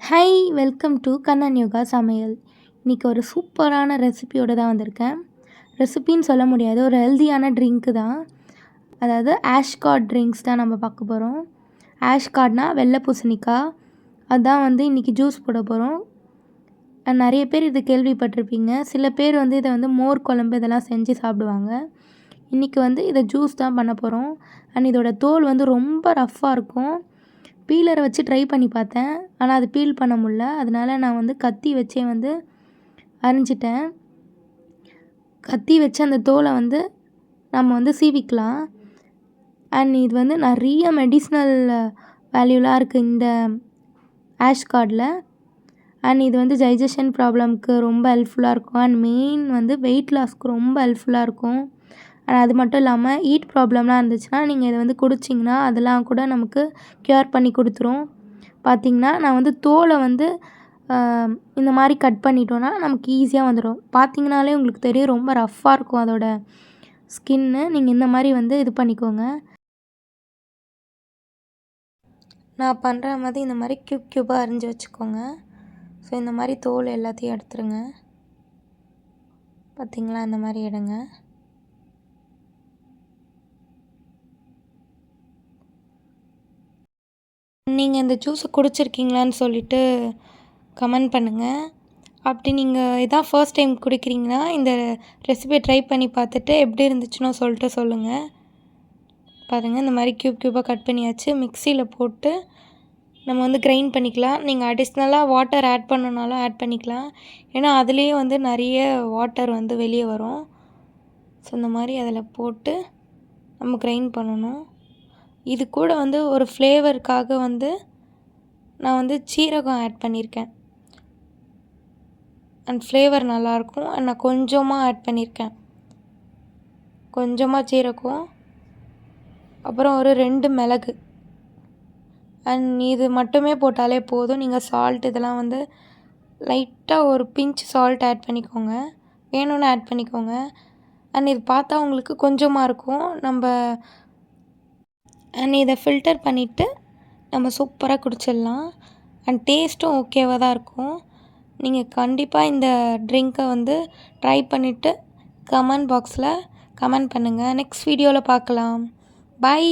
Hi welcome to Kannan yoga சமையல். இன்றைக்கி ஒரு சூப்பரான ரெசிபியோடு தான் வந்திருக்கேன். ரெசிபின்னு சொல்ல முடியாது, ஒரு ஹெல்தியான ட்ரிங்க்கு தான். அதாவது ஆஷ்கார்ட் ட்ரிங்க்ஸ் தான் நம்ம பார்க்க போகிறோம். ஆஷ்கார்ட்னால் வெள்ளை பூசணிக்காய், அதுதான் இன்றைக்கி ஜூஸ் போட போகிறோம். நிறைய பேர் இது கேள்விப்பட்டிருப்பீங்க. சில பேர் இதை மோர் குழம்பு இதெல்லாம் செஞ்சு சாப்பிடுவாங்க. இன்றைக்கி இதை ஜூஸ் தான் பண்ண போகிறோம். அண்ட் இதோட தோல் ரொம்ப ரஃப்பாக இருக்கும். பீலரை வச்சு ட்ரை பண்ணி பார்த்தேன், ஆனால் அது பீல் பண்ண முடில. அதனால நான் கத்தி வச்சே அரிஞ்சிட்டேன். கத்தி வச்சு அந்த தோலை நம்ம சீவிக்கலாம். அண்ட் இது நிறைய மெடிசினல் வேல்யூலாம் இருக்குது இந்த ஆஷ்கார்டில். அண்ட் இது டைஜஷன் ப்ராப்ளம்க்கு ரொம்ப ஹெல்ப்ஃபுல்லாக இருக்கும். அண்ட் மெயின் வெயிட் லாஸ்க்கு ரொம்ப ஹெல்ப்ஃபுல்லாக இருக்கும். அது மட்டும் இல்லாமல் ஹீட் ப்ராப்ளம்லாம் இருந்துச்சுன்னா நீங்கள் இதை குடிச்சிங்கன்னா அதெல்லாம் கூட நமக்கு க்யூர் பண்ணி கொடுத்துரும். பார்த்திங்கன்னா நான் தோலை இந்த மாதிரி கட் பண்ணிட்டோன்னா நமக்கு ஈஸியாக வந்துடும். பார்த்திங்கனாலே உங்களுக்கு தெரியும், ரொம்ப ரஃப்பாக இருக்கும் அதோட ஸ்கின்னு. நீங்கள் இந்த மாதிரி இது பண்ணிக்கோங்க. நான் பண்ணுற மாதிரி இந்த மாதிரி க்யூபாக அரிஞ்சு வச்சுக்கோங்க. ஸோ இந்த மாதிரி தோல் எல்லாத்தையும் எடுத்துருங்க. பார்த்திங்களா, இந்த மாதிரி எடுங்க. நீங்கள் இந்த ஜூஸை குடிச்சிருக்கீங்களான்னு சொல்லிவிட்டு கமெண்ட் பண்ணுங்கள். அப்படி நீங்கள் இதான் ஃபர்ஸ்ட் டைம் குடிக்கிறீங்கன்னா இந்த ரெசிபியை ட்ரை பண்ணி பார்த்துட்டு எப்படி இருந்துச்சுன்னு சொல்லிட்டு சொல்லுங்கள். பாருங்கள், இந்த மாதிரி க்யூபாக கட் பண்ணியாச்சு. மிக்சியில் போட்டு நம்ம கிரைண்ட் பண்ணிக்கலாம். நீங்கள் அடிஷ்னலாக வாட்டர் ஆட் பண்ணனாலும் ஆட் பண்ணிக்கலாம். ஏன்னா அதுலேயே நிறைய வாட்டர் வெளியே வரும். ஸோ இந்த மாதிரி அதில் போட்டு நம்ம கிரைண்ட் பண்ணணும். இது கூட ஒரு ஃப்ளேவருக்காக நான் சீரகம் ஆட் பண்ணியிருக்கேன். அண்ட் ஃப்ளேவர் நல்லாயிருக்கும். அண்ட் நான் கொஞ்சமாக ஆட் பண்ணியிருக்கேன். கொஞ்சமாக சீரகம், அப்புறம் ஒரு 2 மிளகு. அண்ட் இது மட்டுமே போட்டாலே போதும். நீங்கள் சால்ட் இதெல்லாம் லைட்டாக ஒரு பிஞ்ச் சால்ட் ஆட் பண்ணிக்கோங்க. வேணும்னு ஆட் பண்ணிக்கோங்க. அண்ட் இது பார்த்தா உங்களுக்கு கொஞ்சமாக இருக்கும். அண்ட் இதை ஃபில்டர் பண்ணிவிட்டு நம்ம சூப்பராக குடிச்சிடலாம். அண்ட் டேஸ்ட்டும் ஓகேவாக தான் இருக்கும். நீங்கள் கண்டிப்பாக இந்த ட்ரிங்க்கை ட்ரை பண்ணிவிட்டு கமெண்ட் பாக்ஸில் கமெண்ட் பண்ணுங்கள். நெக்ஸ்ட் வீடியோவில் பார்க்கலாம். பை.